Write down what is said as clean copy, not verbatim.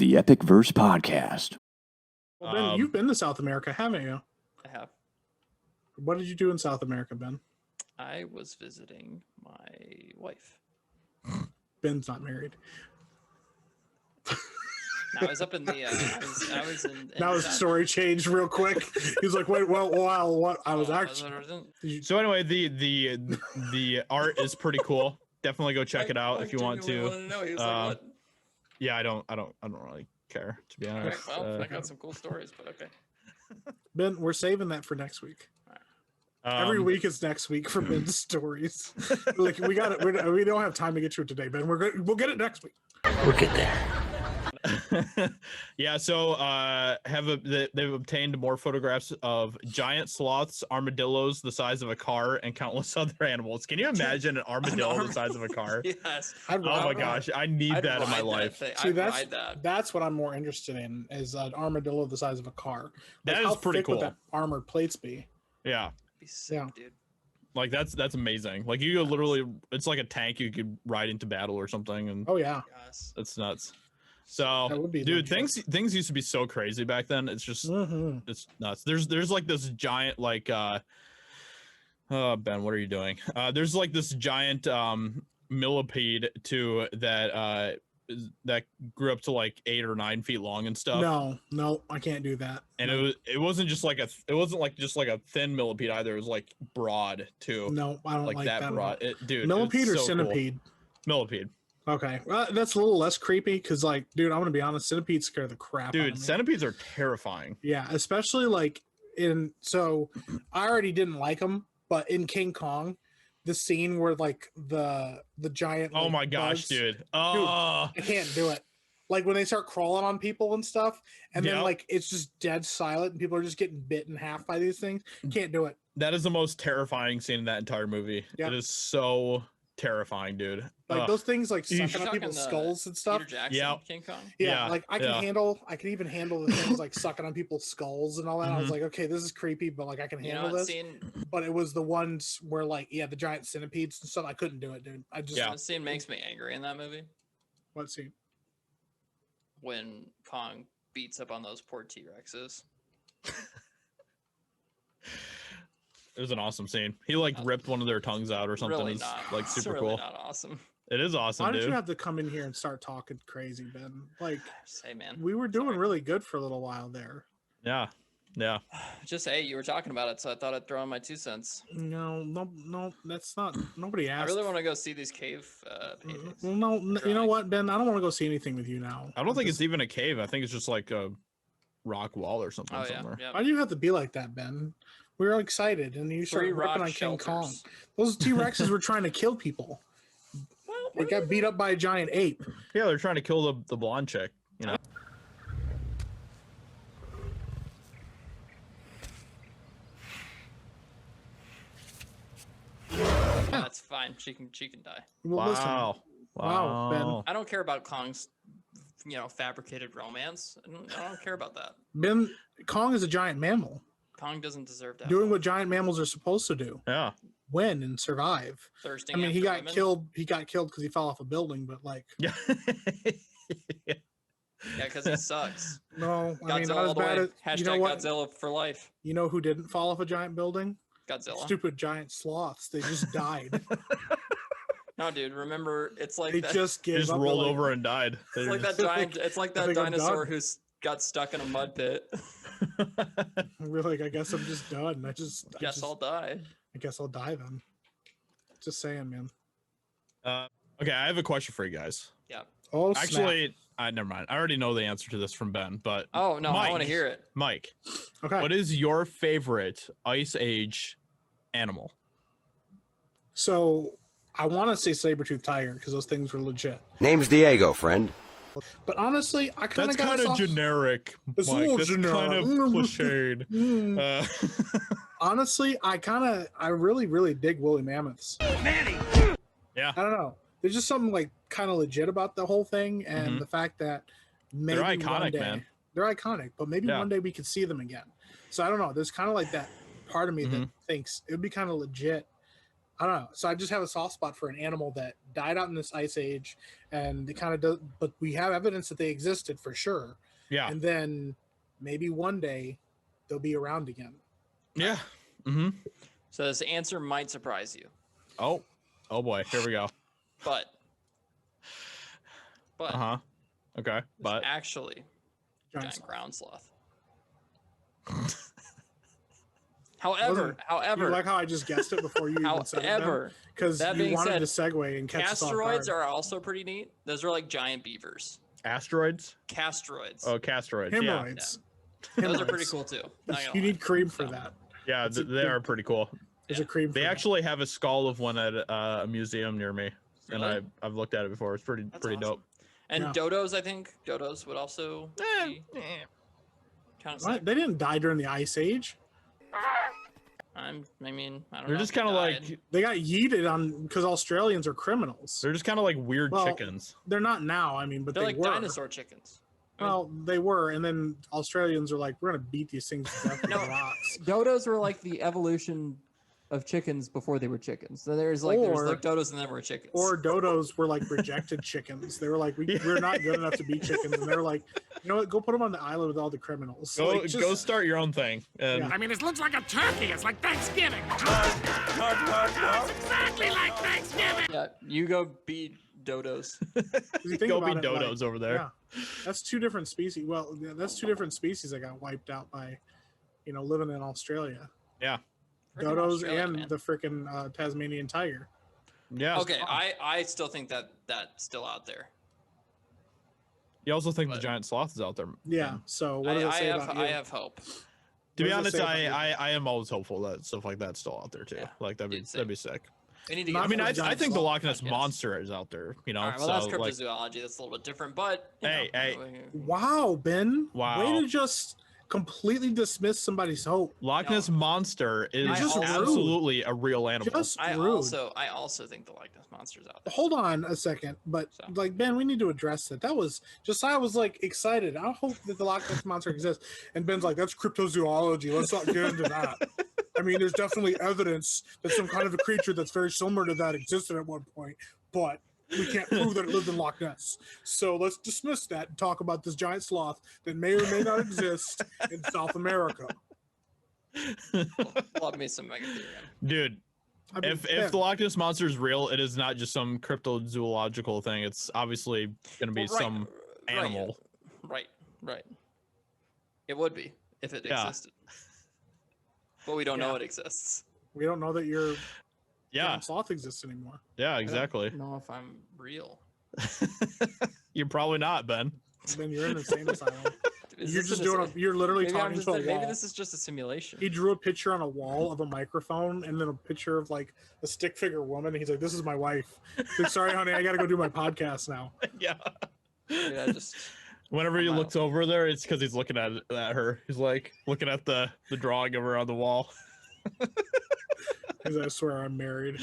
the EpicVerse Podcast. Well, Ben, you've been to South America, haven't you? I have. What did you do in South America, Ben? I was visiting my wife. Ben's not married. I was up in the. I was in. Now his story changed real quick. He's like, "Wait, well, what? I was actually." So anyway, the art is pretty cool. Definitely go check it out if you want to. He was like, what? Yeah, I don't really care, to be honest. Okay, well, I got some cool stories, but okay. Ben, we're saving that for next week. Every week is next week for Ben's stories. Like we got it. We don't have time to get to it today, Ben. We'll get it next week. We'll get there. Yeah, so they've obtained more photographs of giant sloths, armadillos the size of a car, and countless other animals. Can you imagine an armadillo the size of a car? Yes. Oh my gosh, I need that in my life. See, that's what I'm more interested in, is an armadillo the size of a car. Like, that is pretty cool. Would that armored plates be? Yeah. Be sick, dude. Like that's amazing. Like you could literally, it's like a tank you could ride into battle or something, and oh yeah, it's nuts. So, dude, things used to be so crazy back then. It's just it's nuts. There's like this giant like Ben, what are you doing? There's like this giant millipede too that grew up to like 8 or 9 feet long and stuff. No, I can't do that. And it wasn't just like a thin millipede either. It was like broad too. No, I don't like that broad. Dude, millipede or so centipede? Cool. Millipede. Okay, well, that's a little less creepy because, like, dude, I'm gonna be honest, centipedes scare the crap out of me. Dude, centipedes are terrifying. Yeah, especially like so I already didn't like them, but in King Kong, the scene where like the giant. Oh my gosh, bugs, dude! I can't do it. Like when they start crawling on people and stuff, and then like it's just dead silent, and people are just getting bit in half by these things. Can't do it. That is the most terrifying scene in that entire movie. Yep. It is so terrifying, dude. Like those things like sucking on people's skulls and stuff. Yeah, King Kong. Yeah, like I can even handle the things like sucking on people's skulls and all that. I was like, okay, this is creepy, but like I can handle this. But it was the ones where like the giant centipedes and stuff. I couldn't do it, dude. The scene makes me angry in that movie. What scene? When Kong beats up on those poor T-Rexes. It was an awesome scene. He like ripped one of their tongues out or something. Really it's not. like super it's really cool. Not awesome. It is awesome. Why did you have to come in here and start talking crazy, Ben? Like, say, man, we were doing really good for a little while there. Yeah. Just you were talking about it, so I thought I'd throw in my 2 cents. No, that's not. Nobody asked. I really want to go see these cave paintings. Well, no, you know what, Ben? I don't want to go see anything with you now. I don't think it's even a cave. I think it's just like a rock wall or something somewhere. Why do you have to be like that, Ben? We were excited, and you started ripping on King Kong. Those T-Rexes were trying to kill people. They got beat up by a giant ape. Yeah, they're trying to kill the blonde chick, you know. That's fine. She can die. Well, wow, Ben. I don't care about Kong's, fabricated romance. I don't care about that. Ben, Kong is a giant mammal. Kong doesn't deserve that. Doing what giant mammals are supposed to do. Yeah. Win and survive. Thirsting. I mean, he got killed. He got killed because he fell off a building, but like. Yeah. Yeah, because he sucks. No, I mean, Godzilla not as bad as. Hashtag you know what? Godzilla for life. You know who didn't fall off a giant building? Godzilla. Stupid giant sloths. They just died. No, dude. Remember, it's like they just rolled over and died. It's like that giant. It's like that dinosaur who's got stuck in a mud pit. We're like, I guess I'm just done. I'll die. I guess I'll die then. Just saying, man. Okay, I have a question for you guys. Yeah. Oh, actually, never mind. I already know the answer to this from Ben, but oh no, Mike, I want to hear it. Mike, okay. What is your favorite Ice Age animal? So I want to say saber-toothed tiger because those things were legit. Name's Diego, friend. But honestly, I kind of got generic. It's Mike. a little That's generic. kind of cliched. Honestly, I really dig woolly mammoths. Manny. Yeah. I don't know. There's just something like kind of legit about the whole thing, and the fact that maybe they're iconic, one day, man. They're iconic, but maybe one day we could see them again. So I don't know. There's kind of like that part of me that thinks it would be kind of legit. I don't know. So I just have a soft spot for an animal that died out in this ice age, and it kind of does. But we have evidence that they existed for sure. Yeah. And then maybe one day they'll be around again. Yeah. Mm-hmm. So this answer might surprise you. Oh boy, here we go. But Okay, but actually giant sloth. ground sloth. However, You like how I just guessed it before you even said it? Because you wanted to segue and catch us off guard. Castroids are also pretty neat. Those are like giant beavers. Asteroids? Castroids. Oh, castroids. Hemorrhoids. Yeah. Those are pretty cool too. You need cream for that. Yeah, they are pretty cool. There's a cream. They actually have a skull of one at a museum near me, really? and I've looked at it before. It's pretty awesome. dope. And dodos, I think dodos would also be kind of sick. They didn't die during the ice age. I don't know. They're just kind of like they got yeeted on because Australians are criminals. They're just kind of like weird chickens. They're not now. But they're like were dinosaur chickens. Well, they were, and then Australians are like, we're gonna beat these things to death with rocks. Dodos were like the evolution of chickens before they were chickens. So there was like dodos and then were chickens. Or dodos were like rejected chickens. They were like, we're not good enough to be chickens, and they were like, you know what? Go put them on the island with all the criminals. Go start your own thing. And I mean, it looks like a turkey. It's like Thanksgiving. It's exactly like Thanksgiving. Yeah, you go beat dodos. Go be dodos over there. Yeah, that's two different species. Well, that's two different species that got wiped out by, living in Australia. Yeah. Dodos and the freaking Tasmanian tiger. Yeah. Okay, I still think that's still out there. You also think the giant sloth is out there? Yeah. So what does it say about you? I have hope. To be honest, I am always hopeful that stuff like that's still out there too. Yeah, like that'd be sick. We need to I think the Loch Ness monster is out there. All right, well, that's cryptozoology. That's a little bit different, but hey. Wow, Ben. Wow. Way to just completely dismiss somebody's hope. Loch Ness monster is absolutely a real animal. I also think the Loch Ness monster's out there. Hold on a second, but Ben, we need to address that. That was Josiah was like excited. I hope that the Loch Ness monster exists, and Ben's like, that's cryptozoology. Let's not get into that. I mean, there's definitely evidence that some kind of a creature that's very similar to that existed at one point, but we can't prove that it lived in Loch Ness. So let's dismiss that and talk about this giant sloth that may or may not exist in South America. Love me some Megatherium. Dude, if the Loch Ness monster is real, it is not just some cryptozoological thing. It's obviously going to be some animal. Right. It would be if it existed. But we don't know it exists. We don't know that your sloth exists anymore. Yeah, exactly. I don't know if I'm real. You're probably not, Ben. Ben, you're in an insane asylum. You're literally talking to a wall. Maybe this is just a simulation. He drew a picture on a wall of a microphone and then a picture of like a stick figure woman. And he's like, this is my wife. He's like, sorry, honey, I got to go do my podcast now. Yeah. Just... Whenever he looks over there, it's because he's looking at her. He's like looking at the drawing of her on the wall. Because I swear I'm married.